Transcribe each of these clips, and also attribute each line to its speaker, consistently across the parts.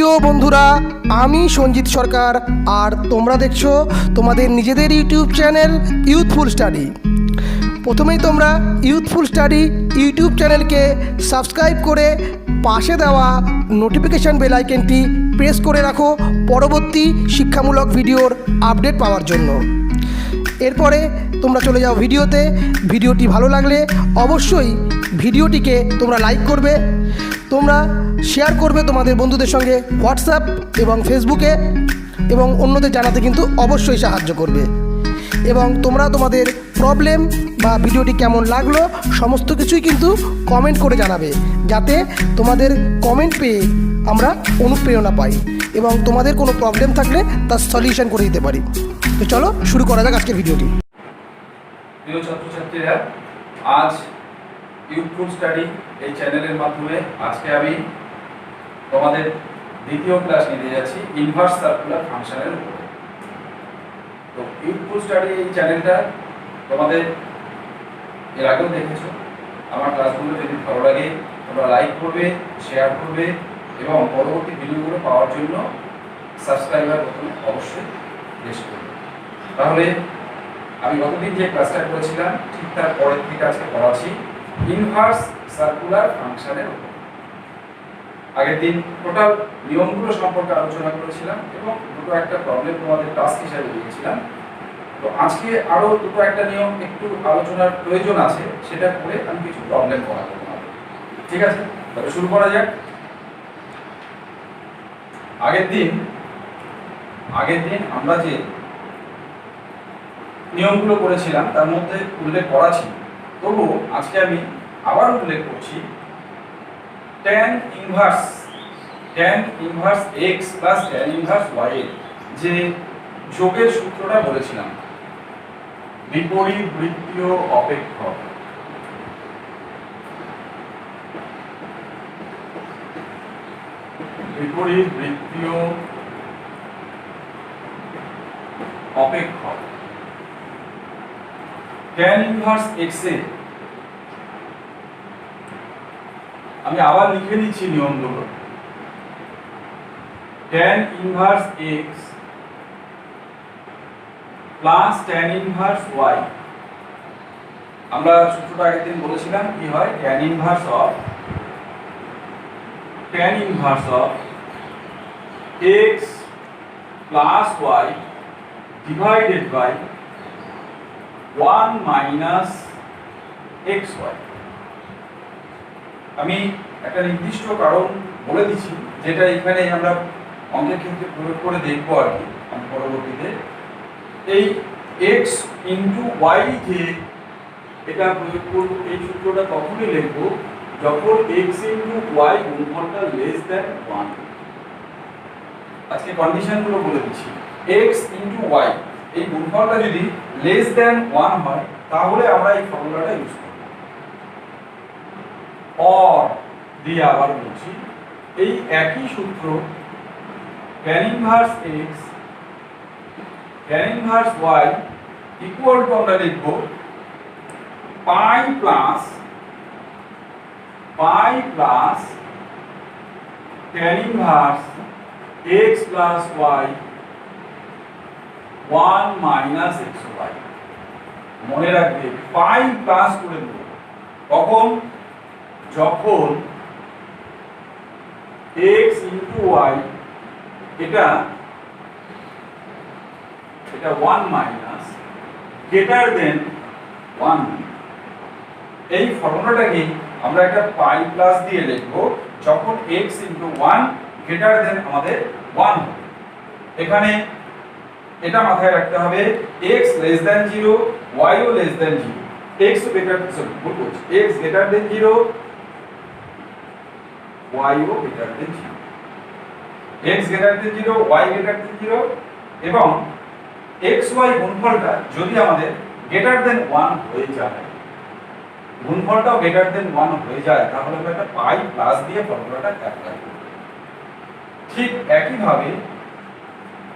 Speaker 1: প্রিয় বন্ধুরা, আমি সঞ্জিত সরকার আর তোমরা দেখছো তোমাদের নিজেদের ইউটিউব চ্যানেল ইউথফুল স্টাডি। প্রথমেই তোমরা ইউথফুল স্টাডি ইউটিউব চ্যানেলকে সাবস্ক্রাইব করে পাশে দেওয়া নোটিফিকেশান বেল আইকনটি প্রেস করে রাখো পরবর্তী শিক্ষামূলক ভিডিওর আপডেট পাওয়ার জন্য। এরপরে তোমরা চলে যাও ভিডিওতে। ভিডিওটি ভালো লাগলে অবশ্যই ভিডিওটিকে তোমরা লাইক করবে, তোমরা শেয়ার করবে তোমাদের বন্ধুদের সঙ্গে হোয়াটসঅ্যাপ এবং ফেসবুকে, এবং অন্যদের জানাতে কিন্তু অবশ্যই সাহায্য করবে। এবং তোমরা তোমাদের প্রবলেম বা ভিডিওটি কেমন লাগলো সমস্ত কিছুই কিন্তু কমেন্ট করে জানাবে, যাতে তোমাদের কমেন্ট পেয়ে আমরা অনুপ্রেরণা পাই এবং তোমাদের কোনো প্রবলেম থাকলে তার সলিউশন করে দিতে পারি। তো চলো শুরু করা যাক আজকের ভিডিওটি।
Speaker 2: প্রিয় ছাত্রছাত্রীরা, আজ ইউথফুল স্টাডি এই চ্যানেলের মাধ্যমে আজকে আমি তোমাদের দ্বিতীয় ক্লাস নিতে যাচ্ছি ইনভার্স সার্কুলার ফাংশনের উপরে। তো ইউথফুল স্টাডি এই চ্যানেলটা তোমাদের এর আগেও দেখেছো। আমার ক্লাসগুলো যদি ভালো লাগে তোমরা লাইক করবে, শেয়ার করবে এবং পরবর্তী ভিডিওগুলো পাওয়ার জন্য সাবস্ক্রাইবার বোতাম অবশ্যই প্রেস করবে। তাহলে আমি গতদিন যে ক্লাসটা করেছিলাম ঠিক তার পরের থেকে আজকে পড়াচ্ছি ইনভার্স সার্কুলার ফাংশনের উপর। আগের দিন টোটাল নিয়মগুলো সম্পর্কে আলোচনা করেছিলাম এবং দুটো একটা প্রবলেম তোমাদের টাস্ক হিসাবে দিয়েছিলাম। তো আজকে আরো দুটো একটা নিয়ম একটু আলোচনার প্রয়োজন আছে, সেটা করে আমি কিছু প্রবলেম করাবো তোমাদের। ঠিক আছে, তবে শুরু করা যাক। আগের দিন আমরা যে নিয়মগুলো করেছিলাম তার মধ্যে উল্লেখ করা ছিল, তবু আজকে আমি আবার উল্লেখ করছি tan inverse x plus tan inverse y এর যে যোগের সূত্রটা বলেছিলাম, বিপরীত বৃত্তীয় অপেক্ষক। বিপরীত বৃত্তীয় অপেক্ষক tan ইনভার্স x এ আমি আবার লিখে দিচ্ছি নিয়মগুলো। tan inverse x plus tan inverse y, আমরা সূত্রটা আগের দিন বলেছিলাম কি হয়, tan inverse of x plus y divided by 1 minus xy। আমি একটা নির্দিষ্ট কারণ বলে দিচ্ছি, যেটা এখানে আমরা অঙ্কের ক্ষেত্রে প্রয়োগ করে দেখব আর কি আমি পরবর্তীতে। এই x ইন্টু y যে এটা প্রয়োগ করব, এই সূত্রটা তখনই লিখব যখন x ইন্টু y গুণফলটা লেস দ্যান 1। আজকে কন্ডিশনগুলো বলে দিচ্ছি। x ইন্টু y এই গুণফলটা যদি লেস দ্যান 1 হয় তাহলে আমরা এই ফর্মুলাটা ইউজ করব। অর দিয়ে আবার বলছি, এই একই সূত্র tan inverse x tan inverse y equal to আমরা লিখব পাই plus tan inverse x plus y 1 minus xy। মনে রাখবে পাই প্লাস করে দেব কখন, যখন x ইন্টু y এটা 1 মাইনাস গ্রেটার দেন 1। এই ফর্মুলাটাকে আমরা একটা পাই প্লাস দিয়ে লিখব যখন x ইন্টু 1 গ্রেটার দেন আমাদের 1 হবে। এখানে এটা মাথায় রাখতে হবে, x লেস দেন 0, y ও less than 0, x greater x greater than 0, y ও greater than 0, x greater than 0, y greater than 0 এবং xy গুণফলটা যদি আমাদের গ্রেটার দেন 1 হয়ে যায়, গুণফলটাও গ্রেটার দেন 1 হয়ে যায়, তাহলে আমরা একটা পাই প্লাস দিয়ে ফর্মুলাটা অ্যাপ্লাই করব। ঠিক একই ভাবে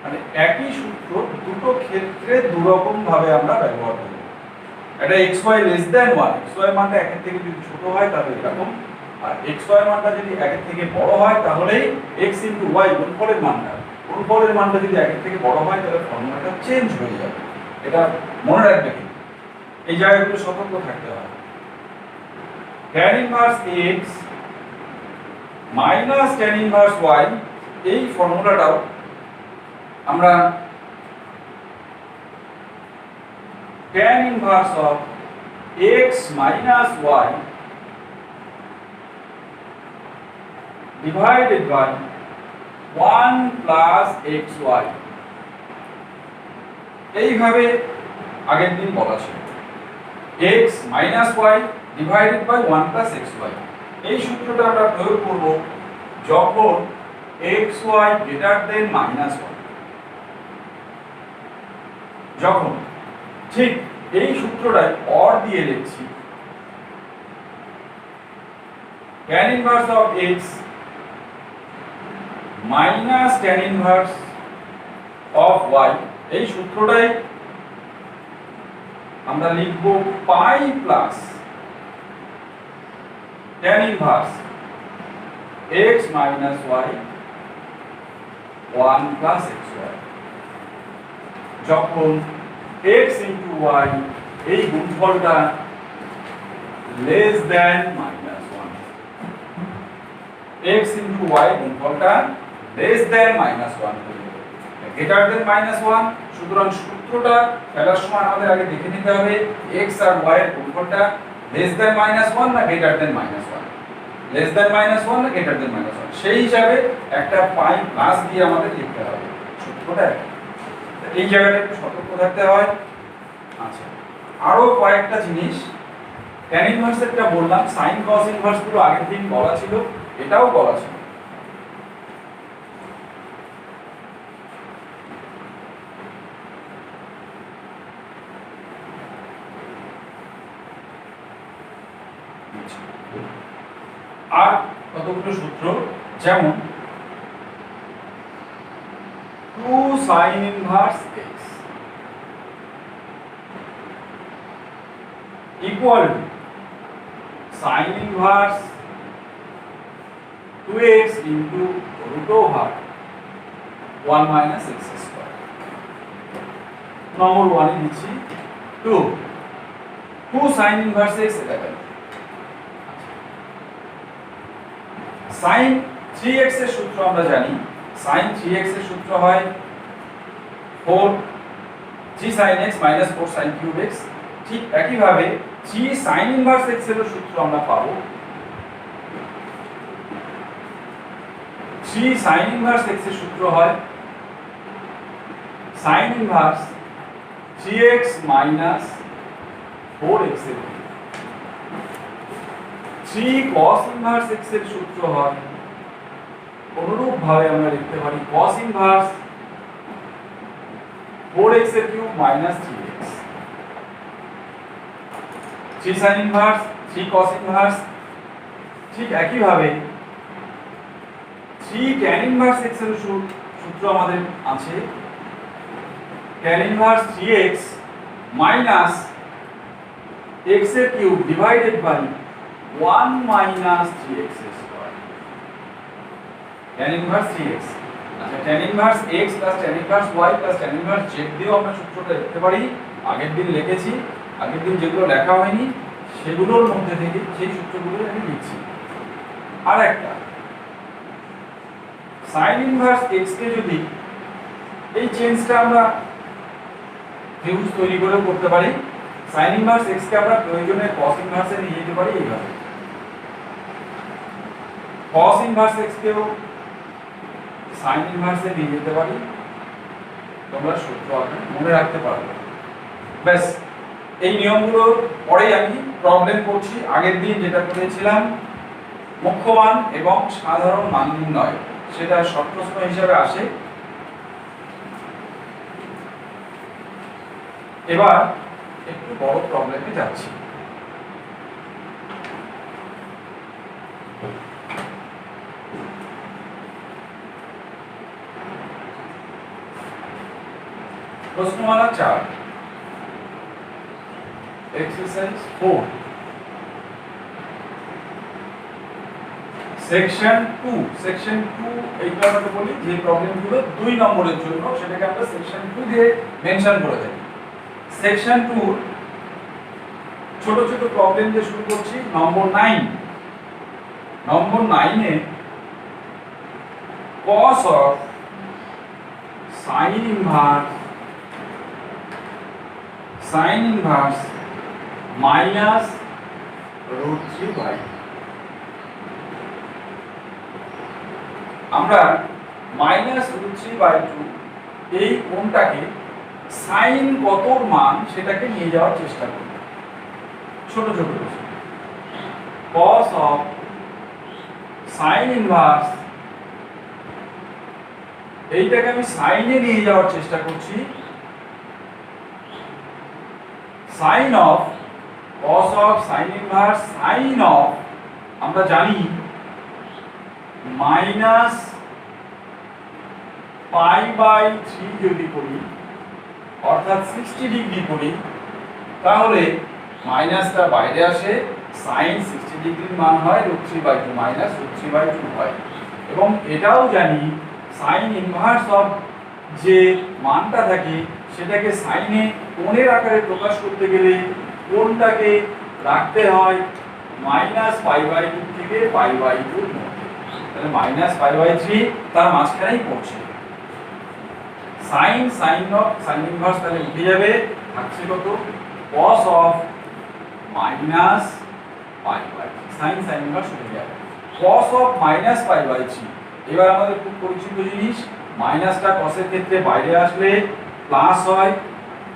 Speaker 2: মানে একই সূত্র দুটো ক্ষেত্রে দুরকম ভাবে আমরা ব্যবহার করব। এটা xy লেস দেন 1, xy মানটা 1 এর থেকে যদি ছোট হয় তাহলে এরকম, আর xy মানটা যদি 1 এর থেকে বড় হয় তাহলেই x * y গুণফলের মানটা যদি 1 এর থেকে বড় হয় তাহলে ফর্মুলাটা চেঞ্জ হয়ে যাবে। এটা মনে রাখবে কিন্তু এই জায়গাগুলো সতর্ক থাকতে হবে। tan inverse x minus tan inverse y এই ফর্মুলাটাও আমরা tan inverse of x minus y divided by 1 plus xy এইভাবে আগের দিন বলা ছিল x minus y divided by 1 plus xy এই সূত্রটা আমরা প্রয়োগ করব যখন xy greater than -1 যখন ঠিক এই সূত্রটাই অর দিয়ে লিখছি tan inverse of x minus tan inverse of y এই সূত্রটাই আমরা লিখব পাই plus tan inverse x minus y 1 plus xy যখন x into y এই গুণফলটা less than -1 x into y গুণফলটা less than -1 greater than -1 সুতরাং সূত্রটা ফেলার সময় আমাদের আগে দেখে নিতে হবে x আর y এর গুণফলটা less than -1 না greater than -1 less than -1 না greater than -1 সেই হিসাবে একটা পাই প্লাস দিয়ে আমাদের লিখতে হবে সূত্রটা এই জায়গাটা একটু সতর্ক থাকতে হয়। আচ্ছা আরো কয়েকটা জিনিস tan ইনভার্সেরটা বললাম sin cos ইনভার্স গুলো আগের দিন বলা ছিল এটাও বলা ছিল আর কতগুলো সূত্র যেমন 2 sin inverse x equal to sin inverse 2x into root over 1 minus x square নম্বর 1 এ দিচ্ছি 2 sin inverse x এটা কেন sin 3x এর সূত্র আমরা জানি sin 3x এর সূত্র হয় 4 3 sin x minus 4 sin cube x ঠিক একই ভাবে 3 sin inverse x এর সূত্র আমরা পাবো 3 sin inverse x এর সূত্র হয় sin inverse 3x minus 4x এর 3 cos inverse x এর সূত্র হয় অনুরূপ ভাবে আমরা লিখতে পারি cos inverse 4x এর cube minus 3x 3 sin inverse 3 cos inverse ঠিক একই ভাবে 3 tan inverse x এর সূত্র আমাদের আছে tan inverse 3x minus x এর cube divided by 1 minus 3x square tan inverse 3x আচ্ছা tan inverse x plus tan inverse y plus tan inverse z দিয়েও আমরা সূত্রটা লিখতে পারি আগের দিন লিখেছি আগের দিন যেগুলো লেখা হয়নি সেগুলোর মধ্যে থেকে সেই সূত্রগুলো আমি লিখছি আর একটা sin inverse x কে যদি এই চেঞ্জটা আমরা ত্রিভুজ তৈরি করে করতে পারি sin inverse x কে আমরা প্রয়োজনে cos inverse এ নিয়ে যেতে পারি এইভাবে cos inverse x কেও sin inverse এ নিয়ে যেতে পারি তোমরা সূত্র মনে রাখতে পারবে ব্যাস এই নিয়মগুলো পরেই আমি প্রবলেম করছি আগের দিন যেটা করেছিলাম মুখ্য মান এবং সাধারণ মান নির্ণয় সেটা শর্ট প্রশ্ন হিসেবে আসে এবার একটু বড় প্রবলেমে যাচ্ছি প্রশ্নমালা 4 এক্সারসাইজ 4 সেকশন 2 এইটা আমরা বলি যে প্রবলেমগুলো 2 নম্বরের জন্য সেটাকে আমরা সেকশন 2 দিয়ে মেনশন করে থাকি। সেকশন 2 ছোট ছোট প্রবলেম দিয়ে শুরু করছি। নম্বর 9 এ cos of sin inverse minus root 3 by আমরা মাইনাস রুট 3/2 এই কোণটাকে সাইন কতর মান সেটাকে নিয়ে যাওয়ার চেষ্টা করব। ছোট ছোট cos of sin inverse এইটাকে আমি সাইনে নিয়ে যাওয়ার চেষ্টা করছি। sin of cos of sin inverse sin of আমরা জানি মাইনাস π/3 যদি করি অর্থাৎ 60 ডিগ্রি করি তাহলে মাইনাসটা বাইরে আসে, sin 60 ডিগ্রির মান হয় √3/2 মাইনাস √3/2 হয়। এবং এটাও জানি sin ইনভার্স অফ যে মানটা থাকে সেটাকে সাইনে কোণের আকারে প্রকাশ করতে গেলে কোণটাকে রাখতে হয় -π/2 থেকে π/2 এর মধ্যে। তাহলে -π/3 তার মাঝখানেই পড়ছে। sin ইনভার্স তাহলে উঠে যাবে, থাকছে কত cos অফ -π/3 sin ইনভার্স উঠে যাবে cos অফ -π/3। এবার আমাদের খুব পরিচিত জিনিস, মাইনাসটা cos এর ক্ষেত্রে বাইরে আসলে প্লাস হয়,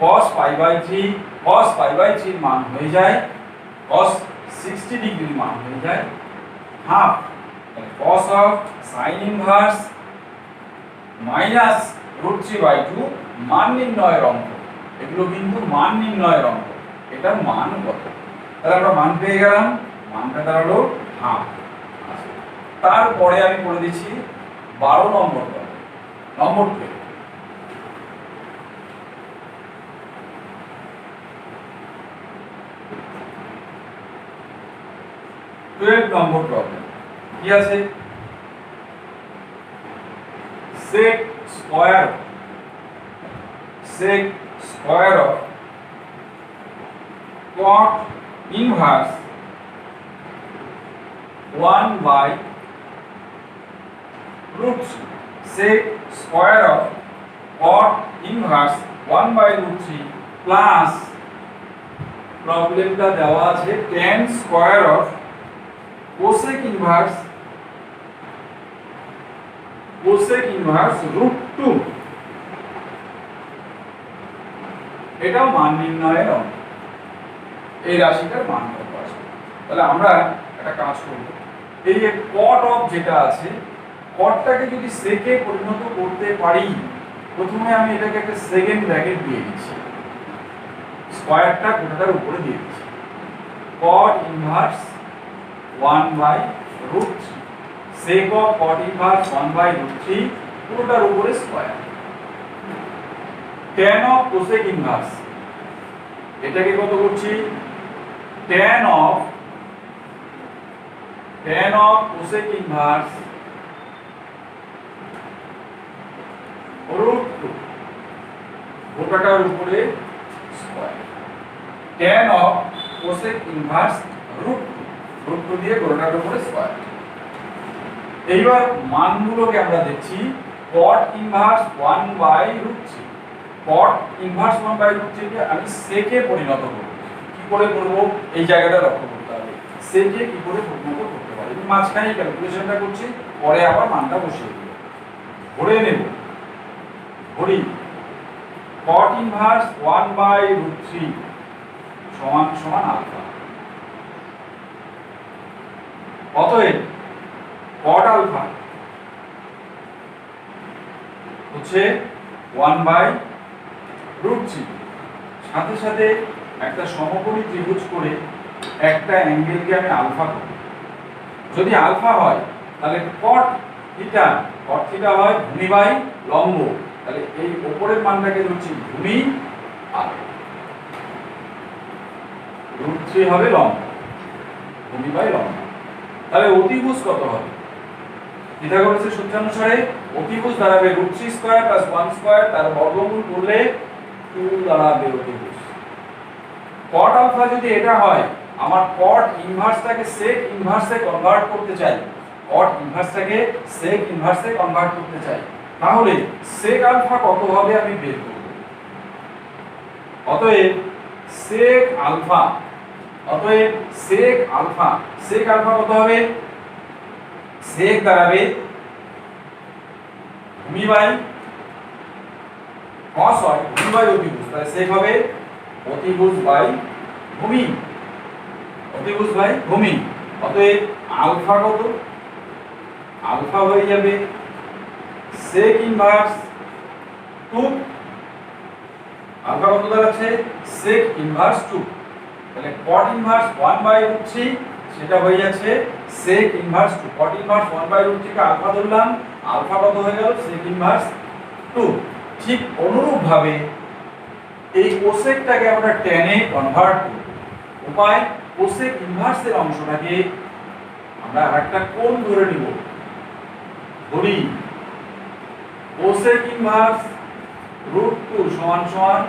Speaker 2: cos π/3 cos π/3 এর মান হয়ে যায় cos 60 ডিগ্রির মান হয়ে যায় half. cos of sin inverse minus √3/2 মান নির্ণয়ের অঙ্ক। এগুলো কিন্তু মান নির্ণয়ের অঙ্ক। এটা মান কত, তাহলে আমরা মান পেয়ে গেলাম, মানটা দাঁড়ালো হাফ। তারপরে আমি করে দিচ্ছি 12 নম্বর নম্বর 12 নম্বর প্রবলেম কি আছে, sec square of cot inverse 1/√3 sec square of cot inverse 1/√3 plus প্রবলেমটা দেওয়া আছে tan square of cosec inverse √2। এটাও মান নির্ণয়ের অঙ্ক। এই রাশিটার মান কত আসবে, তাহলে আমরা একটা কাজ করব, এই যে cot অফ যেটা আছে cotটাকে যদি সেকে পরিণত করতে পারি, প্রথমে আমি এটাকে একটা সেকেন্ড ব্র্যাকেট দিয়ে দিচ্ছি, স্কয়ারটা গোটাটার উপরে দিয়ে দিচ্ছি, cot inverse 1/√3 sec of cot inverse 1/√3 পুরোটার উপরে square. tan of cosec inverse এটাকে কত করছি, tan of cosec inverse √2 গোটাটার উপরে square. tan of cosec inverse √2 দিয়ে গোটাটার উপরে স্কয়ার। এইবার মানগুলোকে আমরা দেখছি, cot ইনভার্স 1/√3 cot ইনভার্স 1/√3 কে আমি সেকে পরিণত করব। কি করে করব এই জায়গাটা লক্ষ্য করতে হবে, সেকে কি করে পরিণত করতে পারি। আমি মাঝখানে ক্যালকুলেশনটা করছি, পরে আবার মানটা বসিয়ে দেব, ধরে নেব ধরি cot ইনভার্স 1/√3 সমান সমান আলফা। অতএব cot আলফা হচ্ছে 1/√3। সাথে সাথে একটা সমকোণী ত্রিভুজ করে একটা অ্যাঙ্গেলকে আমি আলফা করি। যদি আলফা হয় তাহলে cot থিটা হয় ভূমি বাই লম্ব, তাহলে এই উপরের মানটাকে ধরছি ভূমি আর √3 হবে লম্ব, ভূমি বাই লম্ব। তাহলে অতিভুজ কত হবে, পিথাগোরাসের সূত্রানুসারে অতিভুজ দাঁড়াবে √3 স্কয়ার প্লাস 1 স্কয়ার, তার বর্গমূল করলে 2 দাঁড়াবে অতিভুজ। cot আলফা যদি এটা হয়, আমার cot ইনভার্সটাকে sec ইনভার্সে কনভার্ট করতে চাই, cot ইনভার্সটাকে sec ইনভার্সে কনভার্ট করতে চাই, তাহলে sec আলফা কত হবে আমি বের করব। অতএব sec আলফা কত হবে? sec দাঁড়াবে ভূমি বাই cos হয় ভূমি বাই অতিভুজ, তাহলে sec হবে অতিভুজ বাই ভূমি, অতএব আলফা কত? আলফা হয়ে যাবে sec ইনভার্স 2, আলফা কত দাঁড়াচ্ছে? sec ইনভার্স 2, তাহলে cot ইনভার্স 1/√3 সেটা হয়ে যাচ্ছে sec ইনভার্স 2, cot ইনভার্স 1/√3 কে আলফা ধরলাম, আলফা কত হয়ে গেল? sec inverse 2। ঠিক অনুরূপ ভাবে এই কোসেকটাকে আমরা tan এ কনভার্ট করব। উপায়, কোসেক ইনভার্সের অংশটাকে আমরা আরেকটা কোণ ধরে নিব, ধরি কোসেক ইনভার্স √2 সমান সমান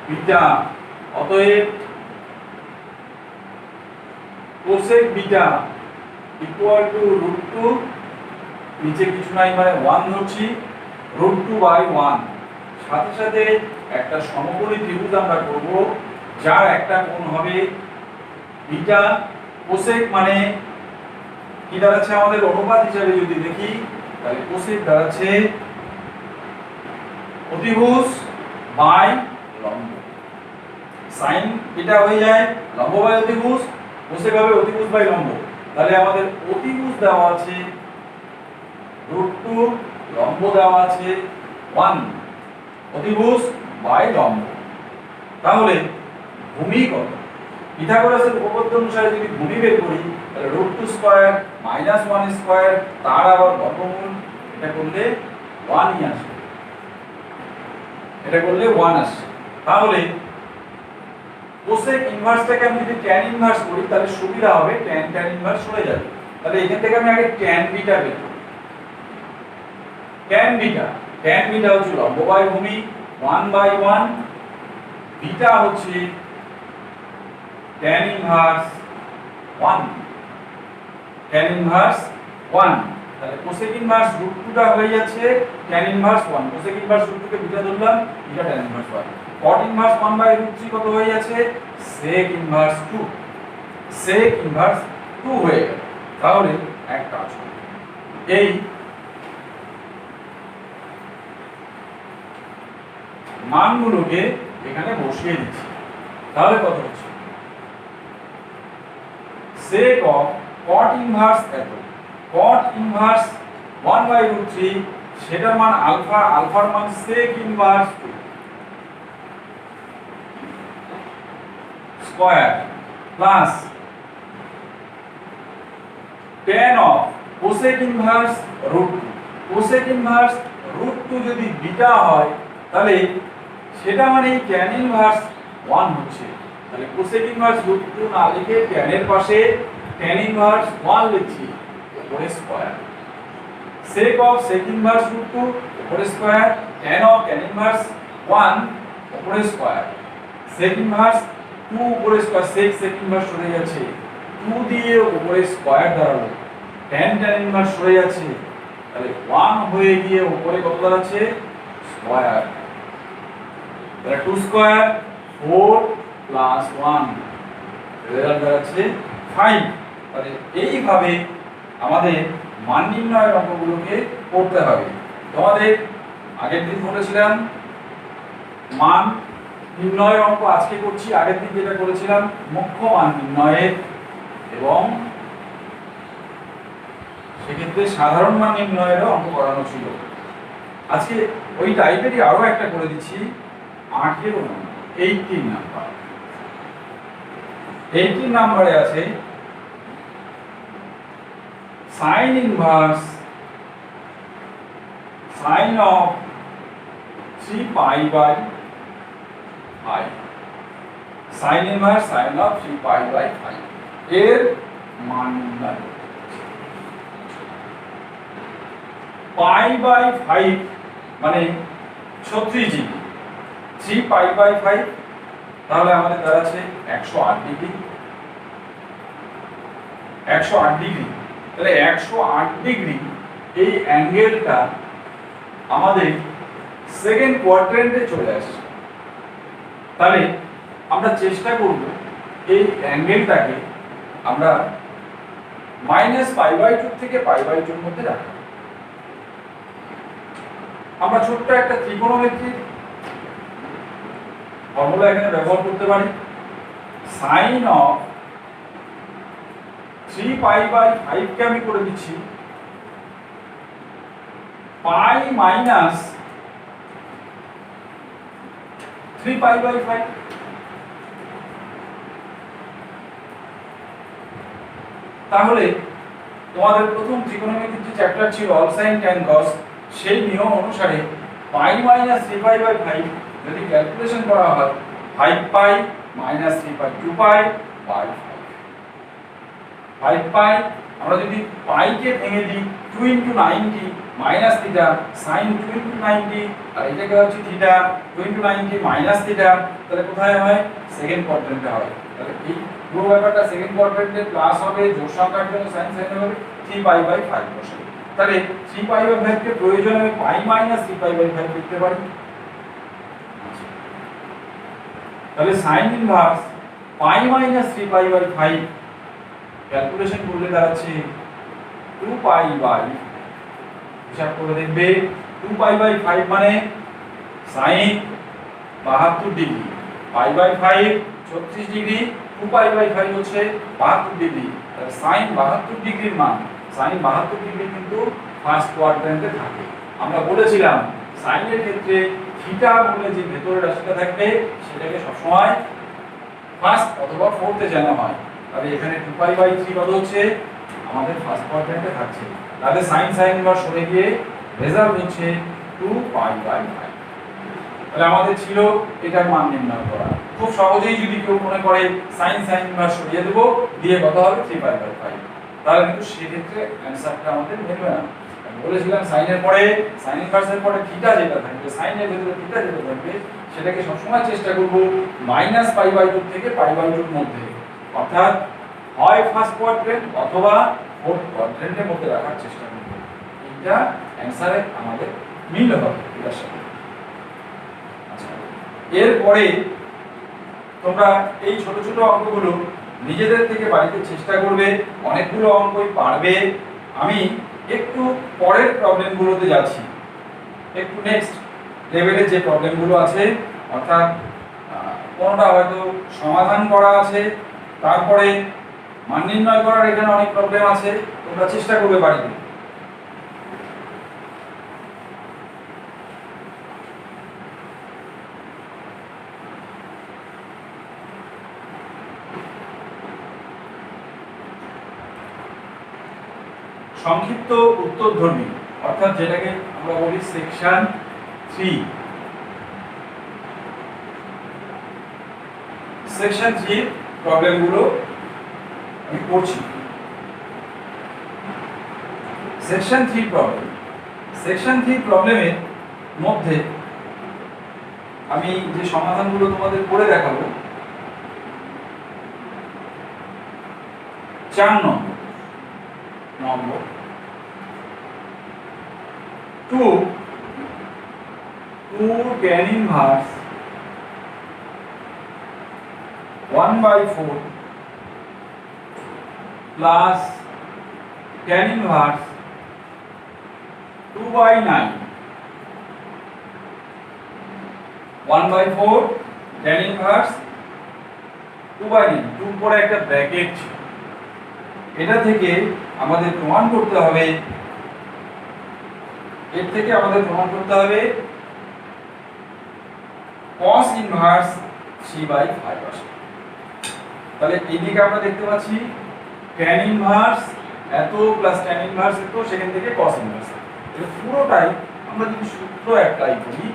Speaker 2: বিটা, অতএব কোসেক বিটা ইকুয়াল টু √2, নিচে কিছু নাই মানে 1 ধরছি, √2/1, সাথে সাথে একটা সমকোণী ত্রিভুজ আমরা করব যার একটা কোণ হবে বিটা। কোসেক মানে কি দাঁড়াচ্ছে আমাদের অনুপাত হিসাবে যদি দেখি, তাহলে কোসেক দাঁড়াচ্ছে অতিভুজ বাই লম্ব, সাইন বিটা হয়ে যায় লম্ব বাই অতিভুজ, কোসেক হবে অতিভুজ বাই লম্ব। তাহলে আমাদের অতিভুজ দেওয়া আছে √2, লম্ব দেওয়া আছে 1, অতিভুজ বাই লম্ব। তাহলে ভূমি কত? পিথাগোরাসের উপপাদ্য অনুসারে যদি ভূমি বের করি, তাহলে √2 স্কয়ার মাইনাস 1 স্কয়ার, তার আবার বর্গমূল, এটা করলে 1ই আসবে, তাহলে কোসেক ইনভার্সটাকে আমি যদি tan ইনভার্স করি তাহলে সুবিধা হবে, tan ইনভার্স সরে যাবে। তাহলে এখান থেকে আমি আগে tan বিটা বের করি। tan বিটা হচ্ছে লম্ব বাই ভূমি 1/1, বিটা হচ্ছে tan ইনভার্স 1, তাহলে কোসেক ইনভার্স √2টা হয়ে যাচ্ছে tan ইনভার্স 1, কোসেক ইনভার্স √2 কে বিটা ধরলাম, beta tan inverse 1, cot inverse 1/√3 কত হয়ে যাচ্ছে? sec ইনভার্স 2 হয়ে গেল। তাহলে এক কাজ করি, এই মানগুলোকে এখানে বসিয়ে দিচ্ছি, তাহলে কত হচ্ছে? sec of cot ইনভার্স এত, cot ইনভার্স 1/√3 সেটার মান আলফা, আলফার মান sec inverse 2 square plus tan of cosec inverse √2, cosec inverse √2 যদি বিটা হয় তাহলে সেটা মানে tan ইনভার্স 1 হচ্ছে, তাহলে cosec ইনভার্স √2 না লিখে tan এর পাশে tan ইনভার্স 1 লিখছি, উপরে square, sec of sec inverse √2 উপরে square, tan of tan inverse 1 উপরে স্কয়ার, sec ইনভার্স 2 উপরে স্কয়ার, sec ইনভার্স সরে যাচ্ছে, 2 দিয়ে উপরে স্কয়ার দাঁড়ালো, tan ইনভার্স সরে যাচ্ছে, তাহলে 1 হয়ে গিয়ে উপরে কত দাঁড়াচ্ছে? স্কয়ার, তাহলে 2 স্কয়ার 4 প্লাস 1 রেজাল্ট দাঁড়াচ্ছে 5। তাহলে এইভাবে আমাদের মান নির্ণয়ের অঙ্কগুলোকে করতে হবে। তোমাদের আগের দিন বলেছিলাম মান নির্ণয়ের অঙ্ক আজকে করছি, আগের দিন যেটা করেছিলাম মুখ্য মান নির্ণয়ের, এবং সেক্ষেত্রে সাধারণ মান নির্ণয়েরও অঙ্ক করানো ছিল। আজকে ওই টাইপেরই আরো একটা করে দিচ্ছি, 18 নাম্বার। 18 নাম্বারে আছে sin inverse sin of 3π/5, sin inverse sin of 3π/5 এর মান নির্ণয়। π/5 মানে 36 ডিগ্রি, 3 π/5 তাহলে আমাদের দাঁড়াচ্ছে 108 ডিগ্রি। 108 ডিগ্রি, তাহলে 108 ডিগ্রি এই অ্যাঙ্গেলটা আমাদের সেকেন্ড কোয়াড্রেন্টে চলে আসছে। তাহলে আমরা চেষ্টা করব এই অ্যাঙ্গেলটাকে আমরা -π/2 থেকে π/2 মধ্যে রাখা। আমরা ছোট্ট একটা ত্রিকোণমিতির ফর্মুলা এখানে ব্যবহার করতে পারি। sin of 3π/5 কে আমি করে দিচ্ছি π minus 3π/5। তাহলে তোমাদের প্রথম ত্রিকোণমিতির যে চ্যাপ্টার ছিল অল সাইন ট্যান কস, সেই নিয়ম অনুসারে π minus 3π/5 যদি ক্যালকুলেশন করা হয় 5π minus 3π 2π/5। 5π আমরা যদি পাই কে ভেঙে দিই 2 * 90 মাইনাস থিটা sin 2 * 90 আর এটাকে হচ্ছে থিটা 2 * 90 মাইনাস থিটা, তাহলে কোথায় হয় সেকেন্ড কোয়াড্রেন্টে হয়। তাহলে এই পুরো ব্যাপারটা সেকেন্ড কোয়াড্রেন্টে প্লাস হবে, জোড় সংখ্যার জন্য sin হবে 3π/5 বসে। তাহলে 3π/5 কে প্রয়োজনে আমি π - 3π/5 লিখতে পারি। তাহলে sin ইনভার্স π - 3π/5 ক্যালকুলেশন করলে দাঁড়াচ্ছে 2π/, হিসাব করে দেখবে 2π/5 মানে sin 72 ডিগ্রি, π/5 36 ডিগ্রি, 2π/5 হচ্ছে 72 ডিগ্রি। তাহলে sin 72 ডিগ্রির মান, sin 72 ডিগ্রি কিন্তু ফার্স্ট কোয়াড্রেন্টে থাকে। আমরা বলেছিলাম sin এর ক্ষেত্রে থিটা বলে যে ভেতরের রাশিটা থাকবে সেটাকে সবসময় ফার্স্ট অথবা ফোর্থে জানা হয়। তাহলে এখানে 2π/3 কত হচ্ছে আমাদের ফার্স্ট কোয়াড্রেন্টে থাকছে। তাহলে sin ইনভার্স সরে গিয়ে রেজাল্ট হচ্ছে 2π/5। তাহলে আমাদের ছিল এটার মান নির্ণয় করা। খুব সহজেই যদি কেউ মনে করে sin ইনভার্স সরিয়ে দেব দিয়ে কত হবে 3π/5, তাহলে কিন্তু সেক্ষেত্রে অ্যানসারটা আমাদের মিলবে না। আমি বলেছিলাম sin এর পরে sin ইনভার্সের পরে থিটা যেটা থাকবে, sin এর ভিতরে থিটা যেটা থাকবে সেটাকে সবসময় চেষ্টা করব -π/2 থেকে π/2 মধ্যে, অর্থাৎ হয় ফার্স্ট কোয়াড্রেন্ট অথবা ফোর্থ কোয়াড্রেন্টের মধ্যে রাখার চেষ্টা করব। এটা অ্যানসারে আমাদের মিল হবে এটার সাথে। আচ্ছা, এরপরে তোমরা এই ছোট ছোট অঙ্কগুলো নিজেদের থেকে বাড়িতে চেষ্টা করবে, অনেকগুলো অঙ্কই পারবে। আমি একটু পরের প্রবলেমগুলোতে যাচ্ছি, একটু নেক্সট লেভেলের যে প্রবলেমগুলো আছে, অর্থাৎ কোনটা হয়তো সমাধান করা আছে, তারপরে মান নির্ণয় করার এখানে অনেক প্রবলেম আছে, তোমরা চেষ্টা করবে বাড়িতে। সংক্ষিপ্ত উত্তরধর্মী অর্থাৎ যেটাকে আমরা বলি সেকশন 3। সেকশন 3 প্রবলেমগুলো আমি করছি। সেকশন 3 প্রবলেম, সেকশন 3 প্রবলেমের মধ্যে আমি যে সমাধানগুলো তোমাদের করে দেখাবো 4 নম্বর 2 tan inverse 1/4 plus tan inverse 2/9, 1/4 tan inverse 2/9, 2 পরে একটা ব্র্যাকেট ছিল। এটা থেকে আমাদের প্রমাণ করতে হবে, এর থেকে আমাদের প্রমাণ করতে হবে cos ইনভার্স 3/5 আসে। তাহলে এইদিকে আমরা দেখতে পাচ্ছি tan ইনভার্স এত প্লাস tan ইনভার্স এত, সেখান থেকে cos ইনভার্স। এটা পুরোটাই আমরা যদি সূত্র অ্যাপ্লাই করি,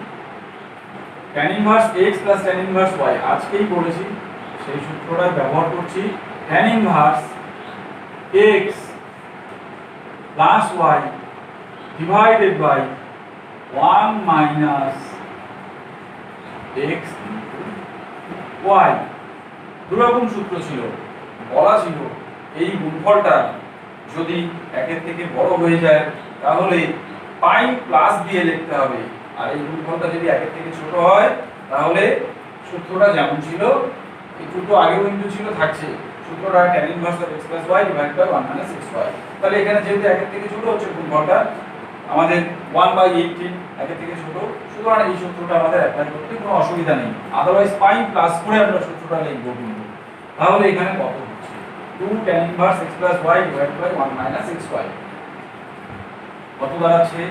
Speaker 2: tan inverse x plus tan inverse y আজকেই বলেছি, সেই সূত্রটা ব্যবহার করছি। tan inverse x plus y divided by 1 minus x y। দুরকম সূত্র ছিল, বলা ছিল এই গুণফলটা যদি একের থেকে বড় হয়ে যায় তাহলে পাই প্লাস দিয়ে লিখতে হবে, আর এই গুণফলটা যদি একের থেকে ছোট হয় তাহলে সূত্রটা যেমন ছিল একটু তো আগেও কিন্তু ছিল থাকছে সূত্রটা tan inverse of x plus y divide by 1 minus xy। তাহলে এখানে যেহেতু একের থেকে ছোট হচ্ছে গুণফলটা আমাদের 1/18 একের থেকে ছোট, সুতরাং এই সূত্রটা আমাদের অ্যাপ্লাই করতে কোনো অসুবিধা নেই। আদারওয়াইজ পাই প্লাস করে আমরা সূত্রটা লিখব কিন্তু। তাহলে এখানে কত হচ্ছে 2 tan inverse x plus y divide by 1 minus xy। কত দাঁড়াচ্ছে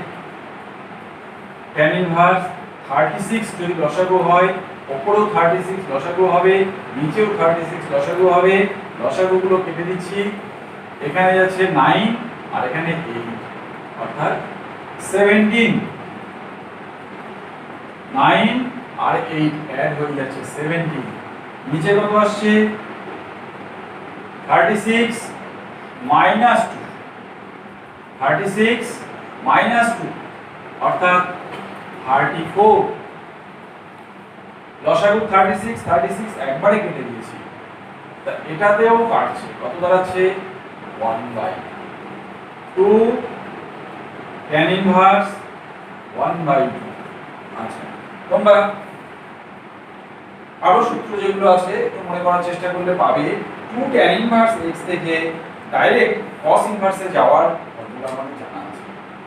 Speaker 2: tan ইনভার্স 36 যদি লসাগু হয় উপরেও 36 লসাগু হবে, নিচেও 36 লসাগু হবে। লসাগুগুলো কেটে দিচ্ছি, এখানে যাচ্ছে 9 আর এখানে 8 অর্থাৎ 17। 9 আর 8 অ্যাড হয়ে যাচ্ছে 17। নিচে কত আসছে 36 মাইনাস 2, 36 মাইনাস 2 অর্থাৎ 34। লসাগু 36 36 একবারে কেটে দিয়েছি, তা এটাতেও কাটছে। কত দাঁড়াচ্ছে 1/2 tan ইনভার্স 1/2। আচ্ছা, তোমরা আরো সূত্র যেগুলো আছে একটু মনে করার চেষ্টা করলে পাবে। 2 tan ইনভার্স x থেকে ডাইরেক্ট cos ইনভার্সে যাওয়ার ফর্মুলা আমাদের জানা আছে।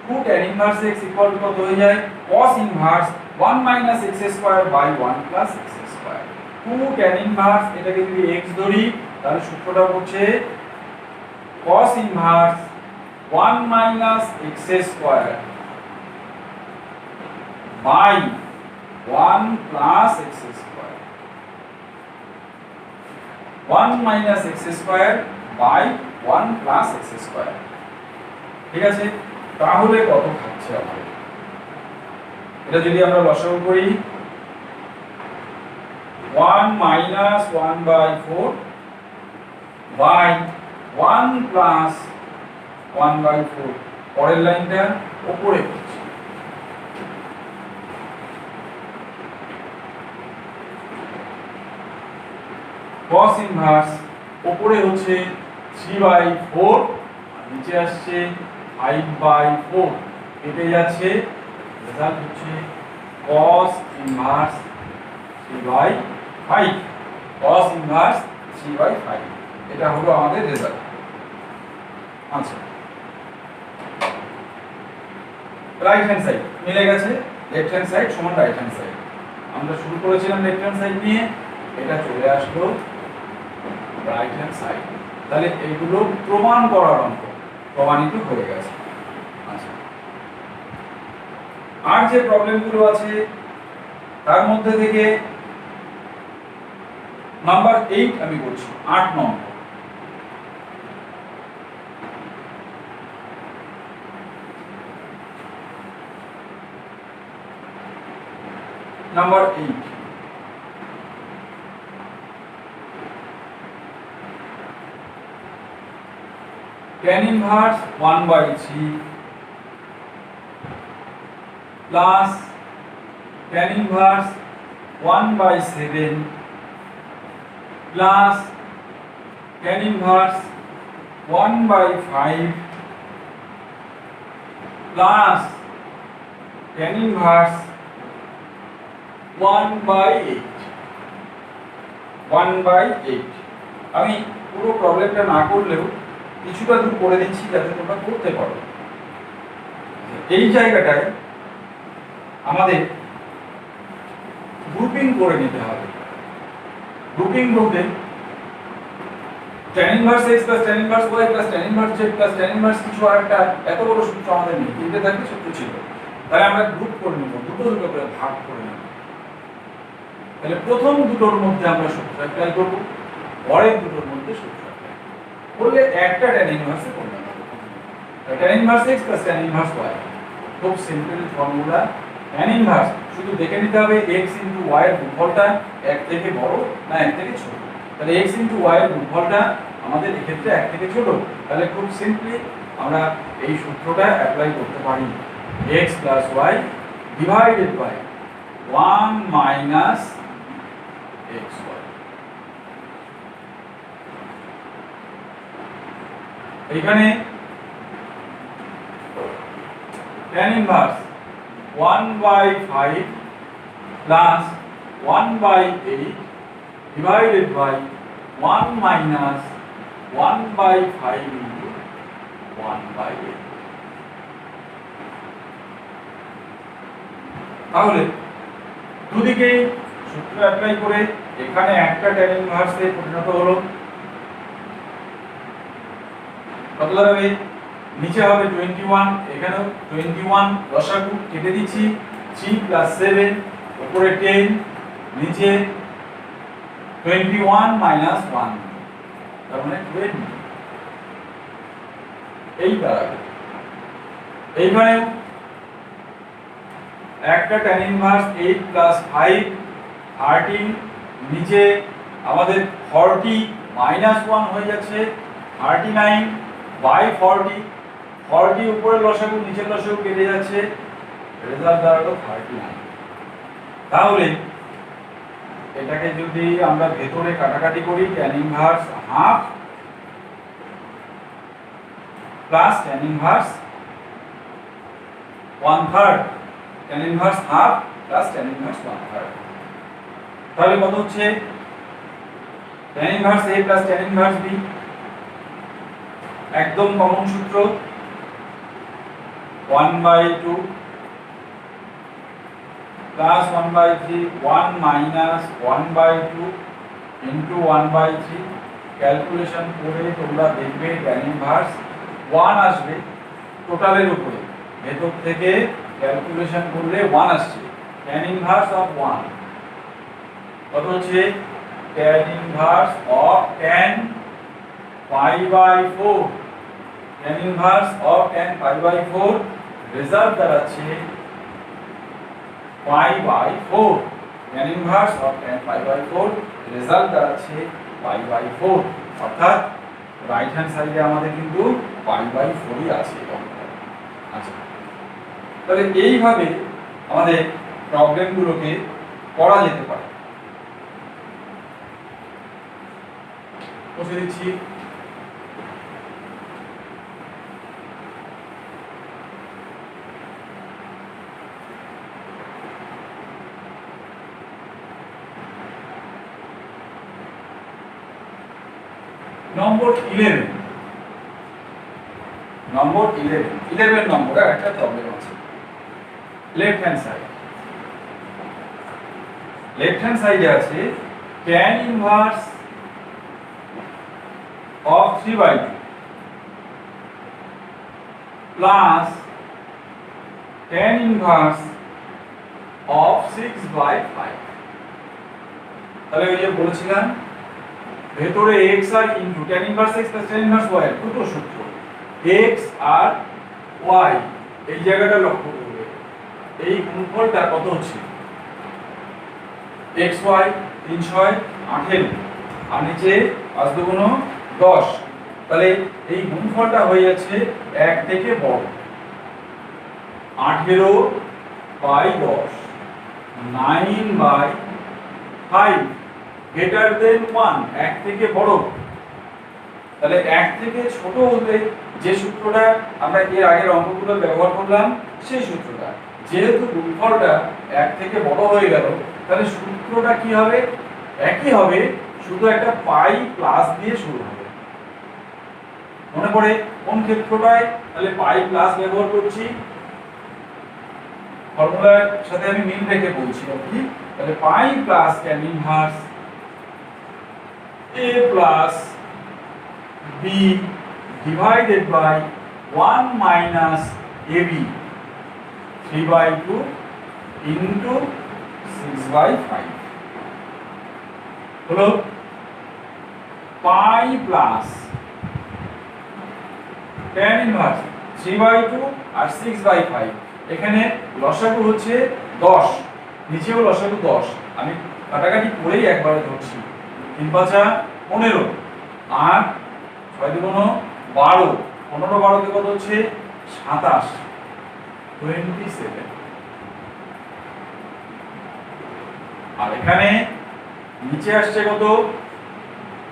Speaker 2: 2 tan inverse x equal to কত হয়ে যায় cos inverse 1 minus x square by 1 plus x square. 2 tan inverse এটাকে যদি x ধরি তাহলে সূত্রটা হচ্ছে cos inverse 1 minus x square by 1 plus x square. 1 minus x square by 1 plus x square. ঠিক আছে, তাহলে কত থাকছে আমাদের? এটা যদি আমরা লসাগু করি 1 মাইনাস 1/4 বাই 1 প্লাস 1/4। পরের লাইনটা উপরে করছি, cos ইনভার্স উপরে হচ্ছে 3/4 আর নিচে আসছে 5/4 কেটে যাচ্ছে, রেজাল্ট হচ্ছে cos ইনভার্স 3/5। cos ইনভার্স 3/5 এটা হলো আমাদের রেজাল্ট। আচ্ছা, রাইট হ্যান্ড সাইড মিলে গেছে, লেফট হ্যান্ড সাইড সমান রাইট হ্যান্ড সাইড। আমরা শুরু করেছিলাম লেফট হ্যান্ড সাইড নিয়ে, এটা চলে আসলো রাইট হ্যান্ড সাইড। তাহলে এইগুলো প্রমাণ করার অঙ্ক প্রমাণিত হয়ে গেছে। আচ্ছা, আর যে প্রবলেমগুলো আছে তার মধ্যে থেকে নাম্বার 8 আমি করছি, 8 number. Number 8 tan inverse 1/3 plus tan inverse 1/7 plus tan inverse 1/5 plus tan inverse 1/8। 1/8 আমি পুরো প্রবলেমটা না করলেও কিছুটা দূর করে দিচ্ছি যাতে তোমরা করতে পারো। এই জায়গাটায় আমাদের গ্রুপিং করে নিতে হবে। গ্রুপিং বলতে tan inverse x plus tan inverse y plus tan inverse z plus tan inverse কিছু আর একটা এত বড় সূত্র আমাদের নেই, তিনটে থাকবে সূত্র ছিল। তাহলে আমরা গ্রুপ করে নেব, দুটো দুটো করে ভাগ করে নেব। তাহলে প্রথম দুটোর মধ্যে আমরা সূত্র অ্যাপ্লাই করব, পরের দুটোর মধ্যে সূত্র অ্যাপ্লাই করলে একটা tan ইনভার্সে করতে হবে। tan inverse x plus tan inverse y খুব সিম্পল ফর্মুলা। tan ইনভার্স শুধু দেখে নিতে হবে x ইনটু y এর গুণফলটা এক থেকে বড় না এক থেকে ছোট। তাহলে x ইনটু y এর গুণফলটা আমাদের এক্ষেত্রে এক থেকে ছোট, তাহলে খুব সিম্পলি আমরা এই সূত্রটা অ্যাপ্লাই করতে পারি। x plus y divided by 1 minus xy। এখানে tan inverse 1 by 5 plus 1 by 8 divided by 1 minus 1 by 5 into 1 by 8। তাহলে দুদিকেই সূত্র অ্যাপ্লাই করে এখানে একটা tan inverse এ পরিণত হলো, কত দাঁড়াবে? নিচে হবে 21, এখানেও 21, লসাগু কেটে দিচ্ছি 3 plus 7, উপরে 10, নিচে 21 minus 1, তার মানে 20। এই দাঁড়াবে। এইখানেও একটা tan inverse 8 plus 5 13, নিচে আমাদের 40 minus 1 হয়ে যাচ্ছে 39 by 40, 40 উপরে লসাগু নিচের লসাগু কেটে যাচ্ছে, রেজাল্ট দাঁড়ালো 39। তাহলে এটাকে যদি আমরা ভেতরে কাটাকাটি করি, tan inverse half plus tan inverse 1/3, tan inverse half plus tan inverse 1/3, তাহলে কত হচ্ছে? tan inverse a plus tan inverse b, একদম কমন সূত্র 1/2 plus 1/3, 1 minus 1/2 into 1/3, ক্যালকুলেশন করে তোমরা দেখবে tan inverse 1 আসবে টোটালের উপরে, ভেতর থেকে ক্যালকুলেশন করলে 1 আসছে। tan inverse of 1 কত হচ্ছে? tan inverse of tan pi/4, tan inverse of tan pi/4 result দাঁড়াচ্ছে pi/4, tan inverse of tan pi/4 result দাঁড়াচ্ছে pi/4, অর্থাৎ রাইট হ্যান্ড সাইডে আমাদের কিন্তু pi/4ই আছে। আচ্ছা, তাহলে এইভাবে আমাদের প্রবলেমগুলোকে করা যেতে পারে। বসে দিচ্ছি নম্বর 11 নম্বরে একটা প্রবলেম আছে। লেফট হ্যান্ড সাইডে আছে tan inverse of 3/2 plus tan inverse of 6/5। তাহলে ওই যে বলেছিলাম ভেতরে x আর into tan inverse x plus tan inverse y এর দুটো সূত্র, x আর y, এই জায়গাটা লক্ষ্য করবে। এই গুণফলটা কত হচ্ছে? xy 3 6 18 আর নিচে 5 2 10, তাহলে এই গুণফলটা হয়ে যাচ্ছে 1 থেকে বড় 18/10, 9/5 greater than 1, 1 থেকে বড়। তাহলে 1 থেকে ছোট হলে যে সূত্রটা আমরা এর আগের অঙ্কগুলো ব্যবহার করলাম সেই সূত্রটা, যেহেতু গুণফলটা 1 থেকে বড় হয়ে গেল তাহলে সূত্রটা কি হবে? একই হবে, শুধু একটা পাই প্লাস দিয়ে শুরু হবে। মনে পড়ে কোন ক্ষেত্রটায় তাহলে পাই প্লাস ব্যবহার করছি? ফর্মুলার সাথে আমি মিল রেখে বলছি কি, তাহলে পাই plus tan inverse a plus b divided by 1 minus ab 3/2 into 6/5 হলো পাই প্লাস tan inverse 3/2 আর 6/5। এখানে লসাগু হচ্ছে 10, নিচেও লসাগু 10, আমি কাটাকাটি করেই একবারে ধরছি। 3 5 15 আর 6 2 12, 15 12 তে কত হচ্ছে? 27। 27 আর এখানে নিচে আসছে কত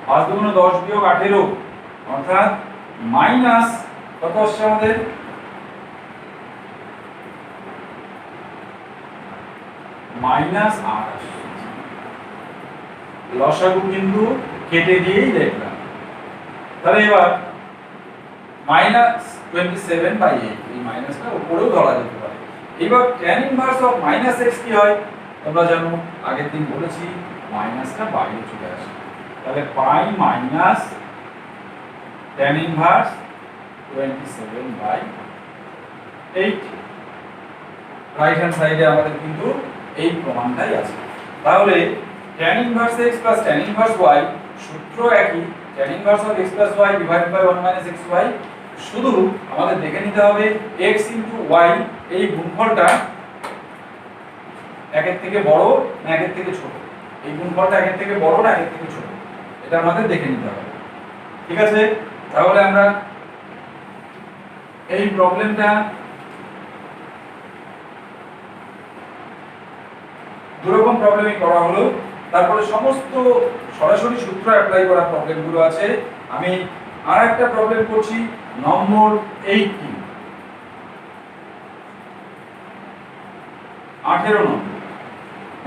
Speaker 2: 5 দুগুণ 10 বিয়োগ 18 অর্থাৎ মাইনাস কত আসছে আমাদের মাইনাস 8 আসছে লসাগু কিন্তু কেটে দিয়েই দেখলাম তাহলে এবার -27/8 এই মাইনাসটা উপরেও ধরা যেতে পারে এবার tan ইনভার্স অফ -x কি হয় তোমরা জানো আগের দিন বলেছি মাইনাসটা বাইরে চলে আসে তাহলে pi minus tan inverse 27/8 right hand সাইডে আমাদের কিন্তু এই প্রমাণটাই আছে তাহলে tan inverse x tan inverse y সূত্র একই tan inverse of x y divided by 1 xy শুধু আমাদের দেখে নিতে হবে x y এই গুণফলটা একের থেকে বড় না একের থেকে ছোট এই গুণফলটা একের থেকে বড় না একের থেকে ছোট এটা আমাদের দেখে নিতে হবে ঠিক আছে তাহলে আমরা এই প্রবলেমটা দুরকম প্রবলেমই করা হলো তারপরে সমস্ত সরাসরি সূত্র অ্যাপ্লাই করা প্রবলেমগুলো আছে আমি আরেকটা প্রবলেম করছি নম্বর 18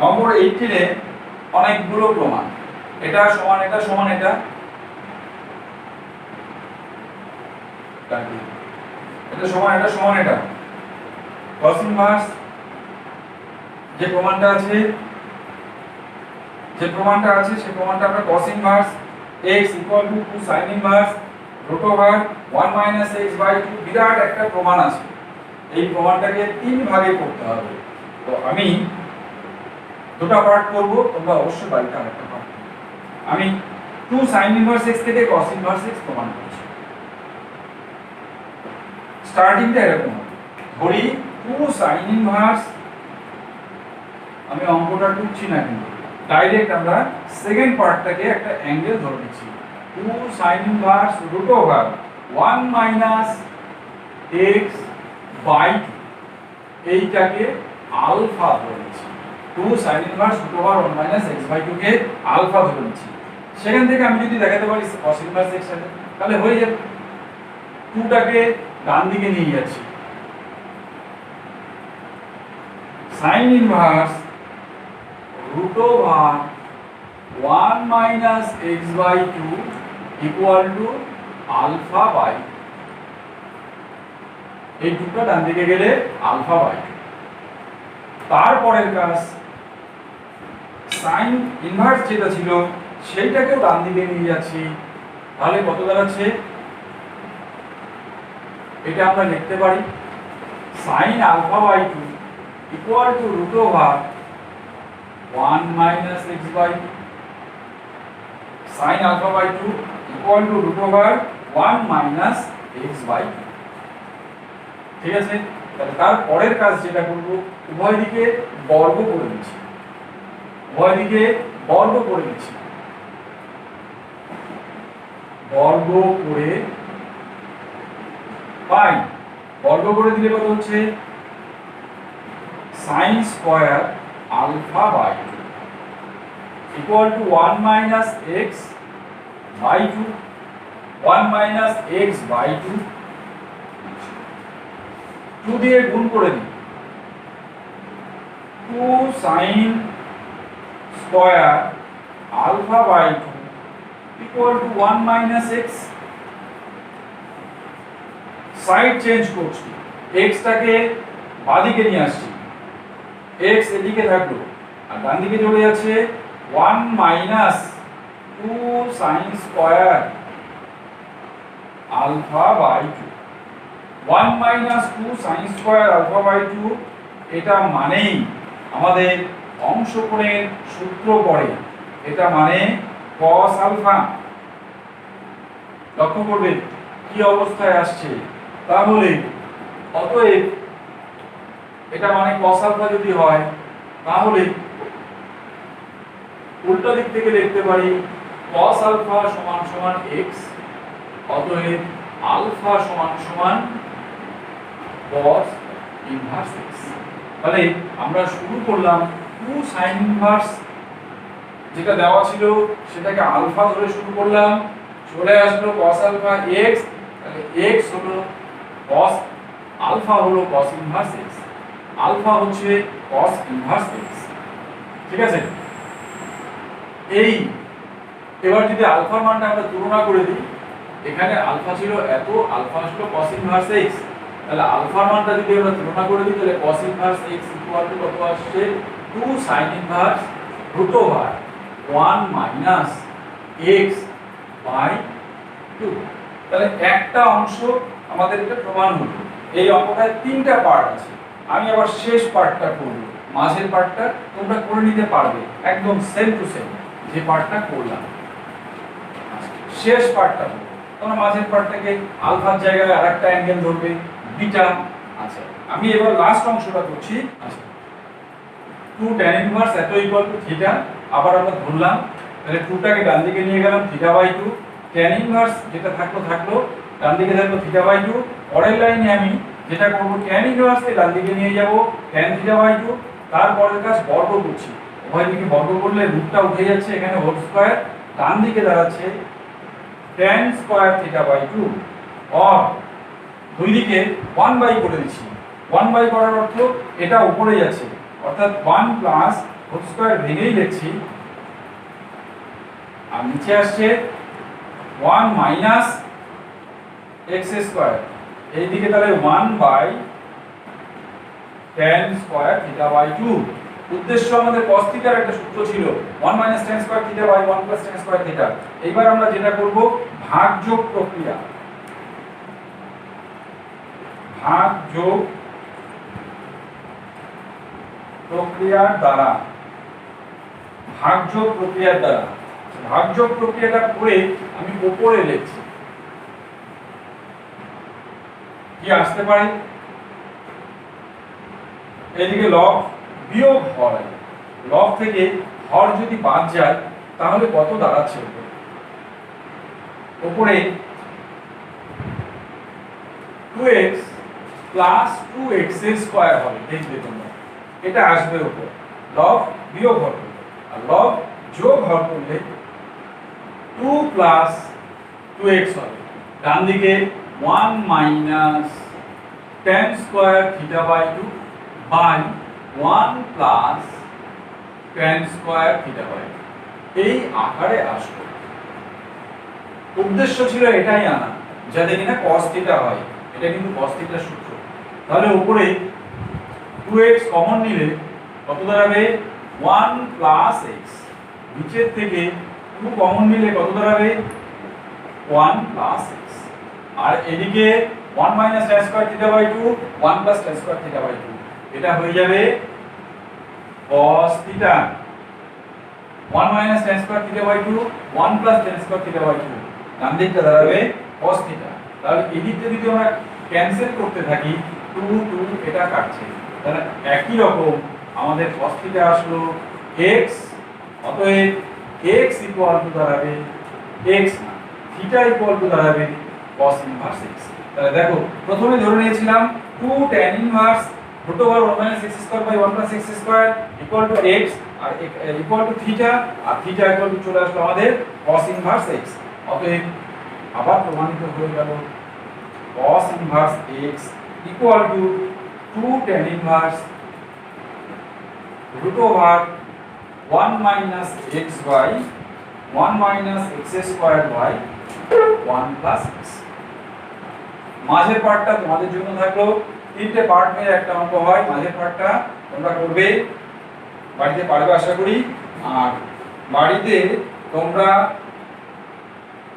Speaker 2: নম্বর 18 এ অনেকগুলো প্রমাণ এটা সমান এটা সমান এটা এটা সমান এটা সমান এটা cos ইনভার্স যে প্রমাণটা আছে সেই প্রমাণটা আমরা cos inverse x = 2 sin inverse √1 - x/2 বিরাট একটা প্রমাণ আছে এই প্রমাণটাকে তিন ভাগে করতে হবে তো আমি দুটো পার্ট করব তোমরা অবশ্যই বাড়িতে আরেকটা পার্ট আমি 2 sin ইনভার্স x থেকে cos ইনভার্স x প্রমাণ করছি স্টার্টিংটা এরকম ধরি 2 sin ইনভার্স আমি অঙ্কটা টুকছি না কিন্তু ডাইরেক্ট আমরা সেকেন্ড পার্টটাকে একটা অ্যাঙ্গেল ধরে নিচ্ছি 2 sin ইনভার্স √1 - x/2 এইটাকে আলফা ধরে নিচ্ছি 2 sin ইনভার্স √1 - x/2 কে আলফা ধরে নিচ্ছি সেখান থেকে আমি যদি দেখাতে পারি cos ইনভার্স x এর তাহলে হয়ে যাবে 2 টাকে ডান দিকে নিয়ে যাচ্ছি sin ইনভার্স √1 - x/2 = আলফা/, এই দুটো ডান দিকে গেলে আলফা/। তারপরের কাজ sin ইনভার্স যেটা ছিল সেইটাকেও ডান দিকে নিয়ে যাচ্ছি তাহলে কত দাঁড়াচ্ছে এটা আমরা লিখতে পারি sin α/2 = √1 - x/2 sin α/2 √1 - x/2 ঠিক আছে তাহলে তার পরের কাজ যেটা করব উভয় দিকে বর্গ করে নিচ্ছি বর্গ করে পাই বর্গ করে দিলে কত হচ্ছে sin স্কয়ার α/2 = 1 - x/2 1 - x/2 2 দিয়ে গুণ করে দিই 2 sin square α/2 = 1 - x side change করছি x টাকে বাঁদিকে নিয়ে আসছি x এদিকে থাকলো আর ডান দিকে চলে যাচ্ছে 1 - 2 sin স্কয়ার α/2 1 - 2 sin স্কয়ার α/2 এটা মানেই আমাদের অংশকোণের সূত্র পড়ে এটা মানে cos আলফা লক্ষ্য করবে কি অবস্থায় আসছে তাহলে অতএব এটা মানে cos আলফা যদি হয় তাহলে উল্টো দিক থেকে লিখতে পারি cos আলফা = x অতএব আলফা = cos ইনভার্স এক্স। তাহলে আমরা শুরু করলাম 2 সাইন ইনভার্স, যেটা দেওয়া ছিল সেটাকে আলফা ধরে শুরু করলাম, চলে আসলো cos আলফা x, তাহলে x হলো cos আলফা হলো cos ইনভার্স x, আলফা হচ্ছে cos ইনভার্স x। ঠিক আছে, এই এবার যদি আলফার মানটা আমরা তুলনা করে দিই, এখানে আলফা ছিল এত, আলফা ছিল cos ইনভার্স x, তাহলে আলফার মানটা যদি আমরা তুলনা করে দিই তাহলে cos inverse x equal to কত আসছে 2 sin inverse root over 1 minus x by 2। তাহলে একটা অংশ আমাদের এটা প্রমাণ হলো। এই অঙ্কটায় তিনটা পার্ট আছে, আমি আবার শেষ পার্টটা করব, মাঝের পার্টটা তোমরা করে নিতে পারবে একদম সেম টু সেম যে পার্টটা করলাম। শেষ পার্টটা তোমরা মাঝের পার্টটাকে আলফার জায়গায় আরেকটা অ্যাঙ্গেল ধরবে বিটা। আচ্ছা, আমি এবার লাস্ট অংশটা করছি। আচ্ছা, 2 tan ইনভার্স এত ইকুয়াল টু থিটা, আবার আমরা ধরলাম, তাহলে 2টাকে ডান দিকে নিয়ে গেলাম থিটা বাই 2, tan ইনভার্স যেটা থাকলো ডান দিকে থাকলো থিটা বাই 2। পরের লাইনে আমি যেটা করব tan ইনভার্সকে ডান দিকে নিয়ে যাব tan থিটা বাই 2, তারপরের কাজ বর্গ করছি, উভয় দিকে বর্গ করলে রুটটা উঠে যাচ্ছে, এখানে হোল স্কয়ার, ডান দিকে দাঁড়াচ্ছে tan স্কয়ার থিটা বাই 2, আর দুই দিকে 1 বাই করে দিচ্ছি। 1 বাই করার অর্থ এটা উপরে যাচ্ছে, অর্থাৎ 1 প্লাস হোল স্কয়ার ভেঙেই লিখছি, আর নিচে আসছে 1 মাইনাস x স্কয়ার, এই দিকে তাহলে 1 by tan square theta by 2। উদ্দেশ্য আমাদের cos থিটার একটা সূত্র ছিল 1 minus tan square theta by 1 plus tan square theta. এইবার আমরা যেটা করব ভাগযোগ প্রক্রিয়া, ভাগযোগ প্রক্রিয়ার দ্বারা, ভাগযোগ প্রক্রিয়ার দ্বারা, ভাগযোগ প্রক্রিয়াটা করে আমি উপরে লিখছি কি আসতে পারে, এদিকে লব বিয়োগ হর, লব থেকে হর যদি বাদ যায় তাহলে কত দাঁড়াচ্ছে উপরে 2x প্লাস 2x স্কয়ার হবে, দেখবে তোমরা এটা আসবে উপর, লব বিয়োগ হর করলে, আর লব যোগ হর করলে 2 প্লাস 2x হবে, ডান দিকে 1 minus tan square theta by 2 by 1 plus tan square theta by 2 এই আকারে আসবে। উদ্দেশ্য ছিল এটাই আনা যাতে কিনা cos থিটা হয়, এটা কিন্তু cos থিটার সূত্র। তাহলে উপরে 2x কমন নিলে কত দাঁড়াবে 1 প্লাস x, নিচের থেকে 2 কমন নিলে কত দাঁড়াবে 1 প্লাস x, আর এদিকে 1 minus tan square theta by 2 1 plus tan square theta by 2, এটা হয়ে যাবে cos theta. 1 minus tan square theta by 2 1 plus tan square theta by 2, ডান দিকটা দাঁড়াবে cos থিটা। তাহলে এদিকটা যদি আমরা ক্যান্সেল করতে থাকি 2 2 এটা কাটছে, তাহলে একই রকম আমাদের cos থিটা আসলো x, অতএব x ইকুয়াল টু দাঁড়াবে x না থিটা ইকুয়াল টু দাঁড়াবে cos ইনভার্স x। তাহলে দেখো প্রথমে ধরে নিয়েছিলাম 2 tan inverse root over 1 minus x square by 1 plus x square equal to x, আর equal to theta, আর theta equal to চলে আসলো আমাদের cos inverse x। অতএব আবার প্রমাণিত হয়ে গেল cos inverse x equal to 2 tan inverse root over 1 minus x by 1 minus x square by 1 plus x। মাঝের পার্টটা তোমাদের জন্য থাকলো, তিনটে পার্ট নিয়ে একটা অঙ্ক হয়, মাঝের পার্টটা তোমরা করবে, বাড়িতে পারবে আশা করি। আর বাড়িতে তোমরা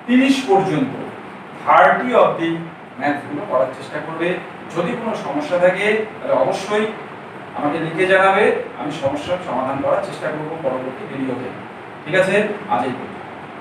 Speaker 2: 30 পর্যন্ত 30 অবধি ম্যাথগুলো করার চেষ্টা করবে। যদি কোনো সমস্যা থাকে তাহলে অবশ্যই আমাকে লিখে জানাবে, আমি সমস্যার সমাধান করার চেষ্টা করব পরবর্তী ভিডিওতে। ঠিক আছে, আজ এই পর্যন্ত।